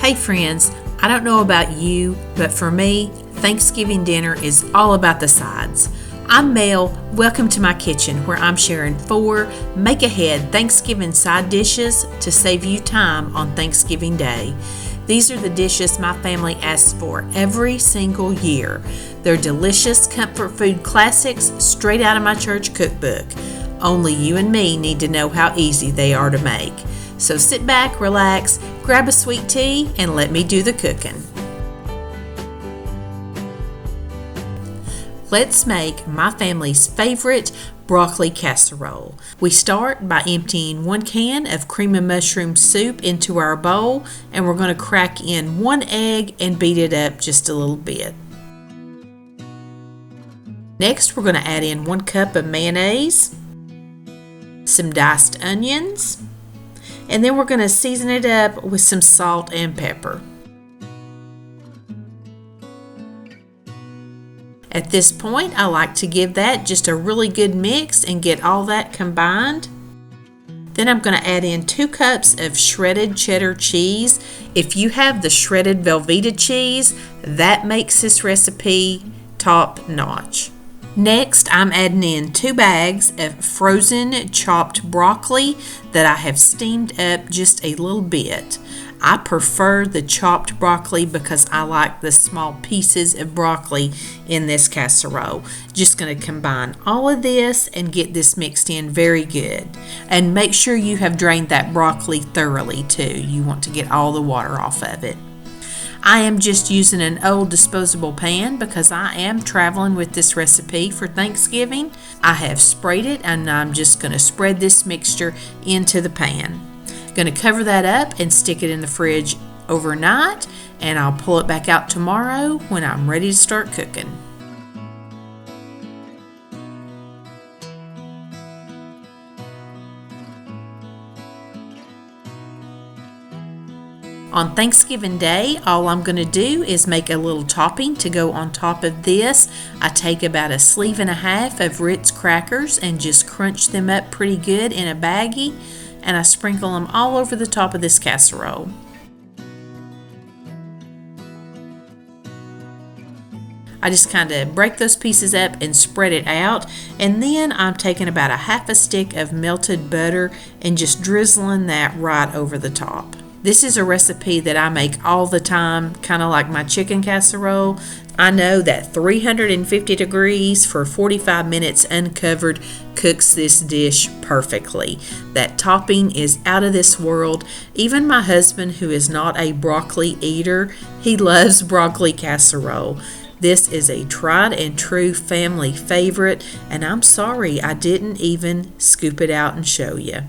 Hey friends, I don't know about you, but for me, Thanksgiving dinner is all about the sides. I'm Mel. Welcome to my kitchen where I'm sharing 4 make-ahead Thanksgiving side dishes to save you time on Thanksgiving Day. These are the dishes my family asks for every single year. They're delicious comfort food classics straight out of my church cookbook. Only you and me need to know how easy they are to make. So sit back, relax, grab a sweet tea, and let me do the cooking. Let's make my family's favorite broccoli casserole. We start by emptying 1 can of cream and mushroom soup into our bowl, and we're going to crack in 1 egg and beat it up just a little bit. Next, we're going to add in 1 cup of mayonnaise, some diced onions, and then we're going to season it up with some salt and pepper. At this point, I like to give that just a really good mix and get all that combined. Then I'm going to add in 2 cups of shredded cheddar cheese. If you have the shredded Velveeta cheese, that makes this recipe top notch. Next, I'm adding in 2 bags of frozen chopped broccoli that I have steamed up just a little bit. I prefer the chopped broccoli because I like the small pieces of broccoli in this casserole. Just going to combine all of this and get this mixed in very good. And make sure you have drained that broccoli thoroughly too. You want to get all the water off of it. I am just using an old disposable pan because I am traveling with this recipe for Thanksgiving. I have sprayed it and I'm just going to spread this mixture into the pan. Going to cover that up and stick it in the fridge overnight, and I'll pull it back out tomorrow when I'm ready to start cooking. On Thanksgiving Day, all I'm going to do is make a little topping to go on top of this. I take about 1.5 sleeves of Ritz crackers and just crunch them up pretty good in a baggie, and I sprinkle them all over the top of this casserole. I just kind of break those pieces up and spread it out, and then I'm taking about 1/2 stick of melted butter and just drizzling that right over the top. This is a recipe that I make all the time, kind of like my chicken casserole. I know that 350 degrees for 45 minutes uncovered cooks this dish perfectly. That topping is out of this world. Even my husband, who is not a broccoli eater, he loves broccoli casserole. This is a tried and true family favorite, and I'm sorry I didn't even scoop it out and show you.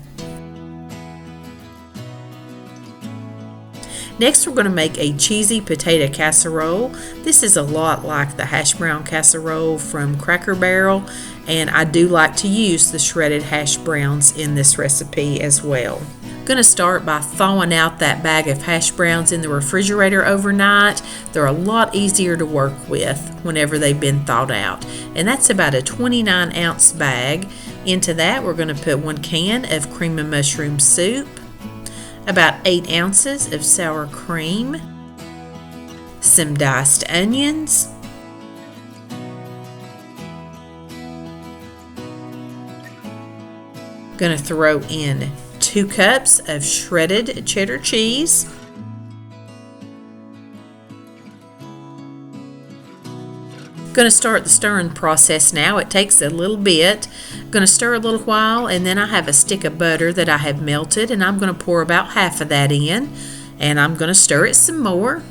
Next, we're going to make a cheesy potato casserole. This is a lot like the Hashbrown casserole from Cracker Barrel, and I do like to use the shredded hash browns in this recipe as well. I'm going to start by thawing out that bag of hash browns in the refrigerator overnight. They're a lot easier to work with whenever they've been thawed out, and that's about a 29-ounce bag. Into that, we're going to put 1 can of cream and mushroom soup, about 8 ounces of sour cream, some diced onions, going to throw in 2 cups of shredded cheddar cheese, going to start the stirring process now. It takes a little bit. Going to stir a little while, and then I have a stick of butter that I have melted, and I'm going to pour about half of that in, and I'm going to stir it some more.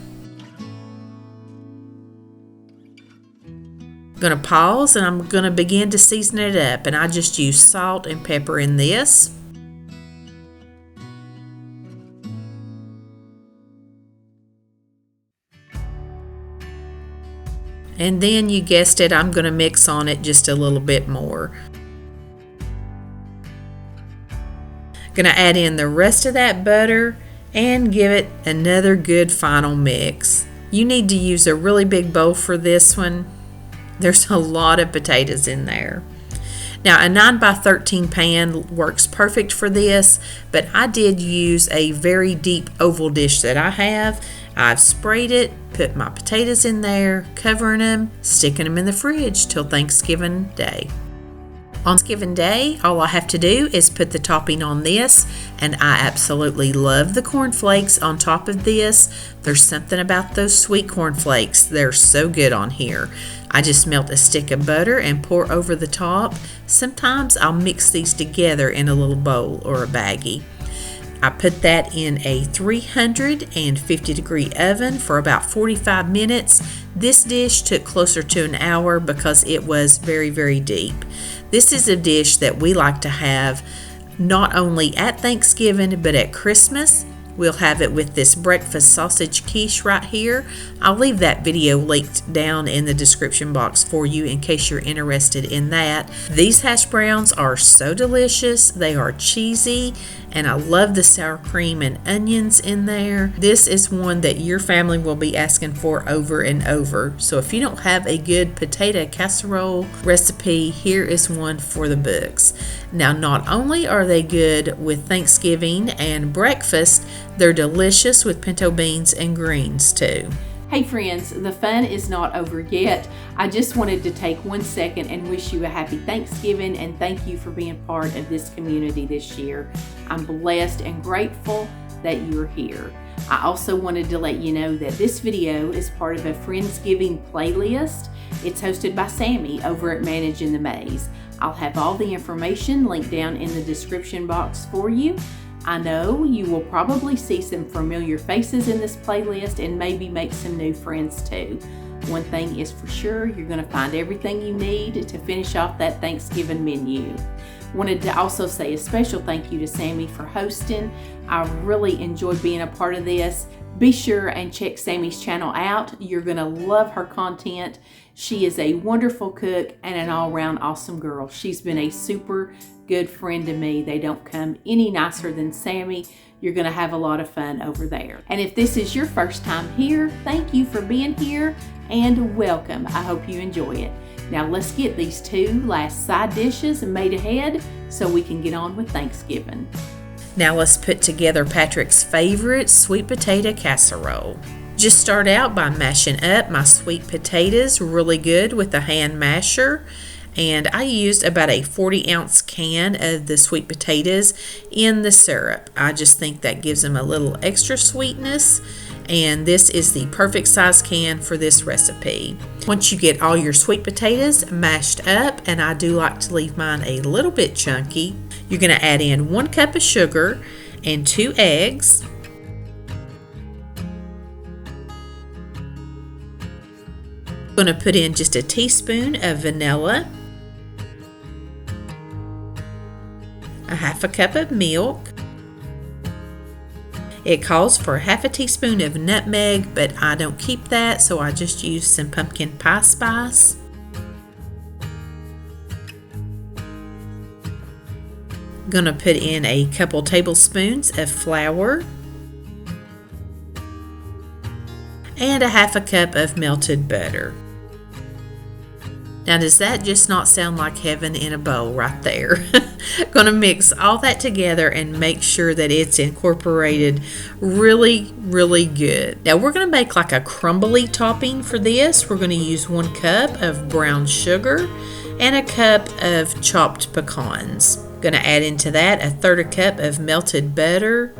Going to pause, and I'm going to begin to season it up, and I just use salt and pepper in this. And then you guessed it, I'm going to mix on it just a little bit more. Going to add in the rest of that butter and give it another good final mix. You need to use a really big bowl for this one. There's a lot of potatoes in there. Now a 9x13 pan works perfect for this, but I did use a very deep oval dish that I have. I've sprayed it, put my potatoes in there, covering them, sticking them in the fridge till Thanksgiving Day. On Thanksgiving Day, all I have to do is put the topping on this, and I absolutely love the cornflakes on top of this. There's something about those sweet cornflakes. They're so good on here. I just melt a stick of butter and pour over the top. Sometimes I'll mix these together in a little bowl or a baggie. I put that in a 350-degree oven for about 45 minutes. This dish took closer to an hour because it was very, very deep. This is a dish that we like to have not only at Thanksgiving but at Christmas. We'll have it with this breakfast sausage quiche right here. I'll leave that video linked down in the description box for you in case you're interested in that. These hash browns are so delicious. They are cheesy, and I love the sour cream and onions in there. This is one that your family will be asking for over and over. So if you don't have a good potato casserole recipe, here is one for the books. Now, not only are they good with Thanksgiving and breakfast, they're delicious with pinto beans and greens too. Hey friends, the fun is not over yet. I just wanted to take 1 second and wish you a happy Thanksgiving and thank you for being part of this community this year. I'm blessed and grateful that you're here. I also wanted to let you know that this video is part of a Friendsgiving playlist. It's hosted by Sammi over at Managing the Maze. I'll have all the information linked down in the description box for you. I know you will probably see some familiar faces in this playlist and maybe make some new friends too. One thing is for sure, you're going to find everything you need to finish off that Thanksgiving menu. Wanted to also say a special thank you to Sammi for hosting. I really enjoyed being a part of this. Be sure and check Sammi's channel out. You're going to love her content. She is a wonderful cook and an all-around awesome girl. She's been a super good friend to me. They don't come any nicer than Sammi. You're going to have a lot of fun over there. And if this is your first time here, thank you for being here and welcome. I hope you enjoy it. Now let's get these two last side dishes made ahead so we can get on with Thanksgiving. Now let's put together Patrick's favorite sweet potato casserole. Just start out by mashing up my sweet potatoes really good with a hand masher. And I used about a 40-ounce can of the sweet potatoes in the syrup. I just think that gives them a little extra sweetness, and this is the perfect size can for this recipe. Once you get all your sweet potatoes mashed up, and I do like to leave mine a little bit chunky, you're going to add in 1 cup of sugar and 2 eggs. I'm going to put in just a teaspoon of vanilla, a 1/2 cup of milk. It calls for 1/2 teaspoon of nutmeg, but I don't keep that, so I just use some pumpkin pie spice. I'm going to put in a couple tablespoons of flour and a 1/2 cup of melted butter. Now, does that just not sound like heaven in a bowl right there? Going to mix all that together and make sure that it's incorporated really, really good. Now, we're going to make like a crumbly topping for this. We're going to use 1 cup of brown sugar and a cup of chopped pecans. Going to add into that a 1/3 cup of melted butter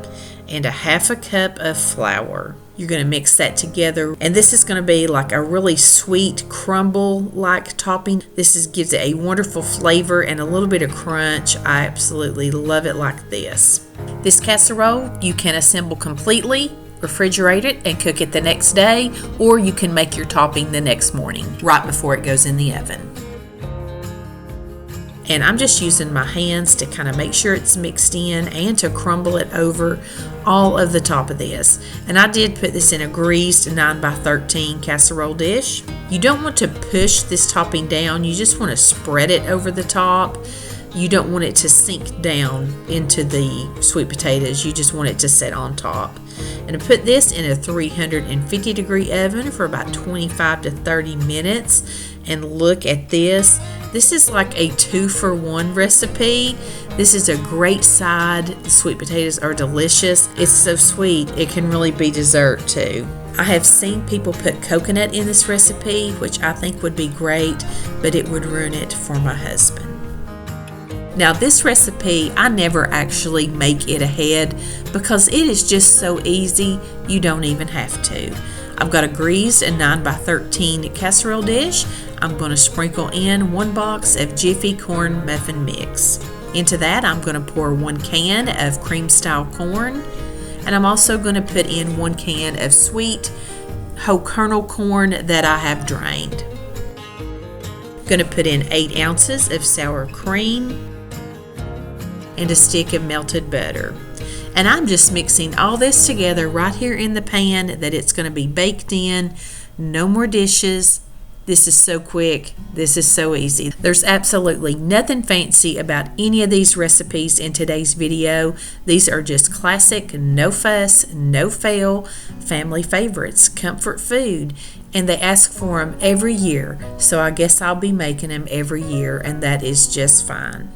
and a 1/2 cup of flour. You're going to mix that together, and this is going to be like a really sweet crumble-like topping. This gives it a wonderful flavor and a little bit of crunch. I absolutely love it like this. This casserole you can assemble completely, refrigerate it, and cook it the next day, or you can make your topping the next morning, right before it goes in the oven. And I'm just using my hands to kind of make sure it's mixed in and to crumble it over all of the top of this. And I did put this in a greased 9x13 casserole dish. You don't want to push this topping down. You just want to spread it over the top. You don't want it to sink down into the sweet potatoes. You just want it to sit on top. And I put this in a 350-degree oven for about 25 to 30 minutes. And look at this. This is like a 2-for-1 recipe. This is a great side. The sweet potatoes are delicious. It's so sweet, it can really be dessert too. I have seen people put coconut in this recipe, which I think would be great, but it would ruin it for my husband. Now this recipe, I never actually make it ahead because it is just so easy, you don't even have to. I've got a greased 9x13 casserole dish. I'm going to sprinkle in 1 box of Jiffy corn muffin mix. Into that, I'm going to pour 1 can of cream style corn, and I'm also going to put in 1 can of sweet whole kernel corn that I have drained. I'm going to put in 8 ounces of sour cream and a stick of melted butter. And I'm just mixing all this together right here in the pan that it's going to be baked in. No more dishes. This is so quick. This is so easy. There's absolutely nothing fancy about any of these recipes in today's video. These are just classic, no fuss, no fail, family favorites, comfort food. And they ask for them every year. So I guess I'll be making them every year, and that is just fine.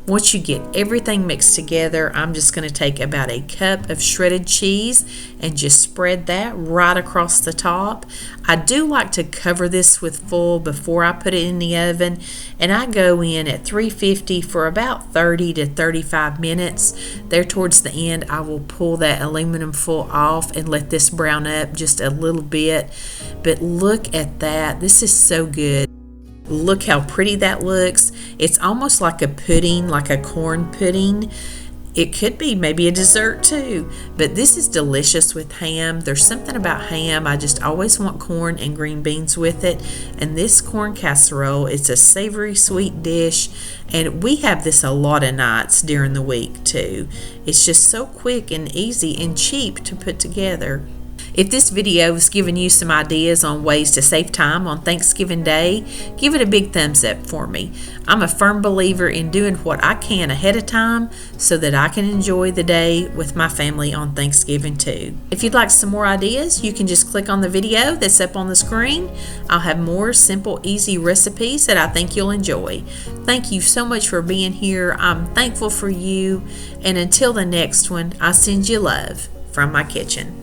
Once you get everything mixed together, I'm just going to take about a cup of shredded cheese and just spread that right across the top. I do like to cover this with foil before I put it in the oven, and I go in at 350 for about 30 to 35 minutes. There towards the end, I will pull that aluminum foil off and let this brown up just a little bit. But look at that. This is so good. Look how pretty that looks. It's almost like a pudding, like a corn pudding. It could be maybe a dessert too, but this is delicious with ham. There's something about ham. I just always want corn and green beans with it. And this corn casserole, it's a savory sweet dish, and we have this a lot of nights during the week too. It's just so quick and easy and cheap to put together. If this video has given you some ideas on ways to save time on Thanksgiving Day, give it a big thumbs up for me. I'm a firm believer in doing what I can ahead of time so that I can enjoy the day with my family on Thanksgiving too. If you'd like some more ideas, you can just click on the video that's up on the screen. I'll have more simple, easy recipes that I think you'll enjoy. Thank you so much for being here. I'm thankful for you. And until the next one, I send you love from my kitchen.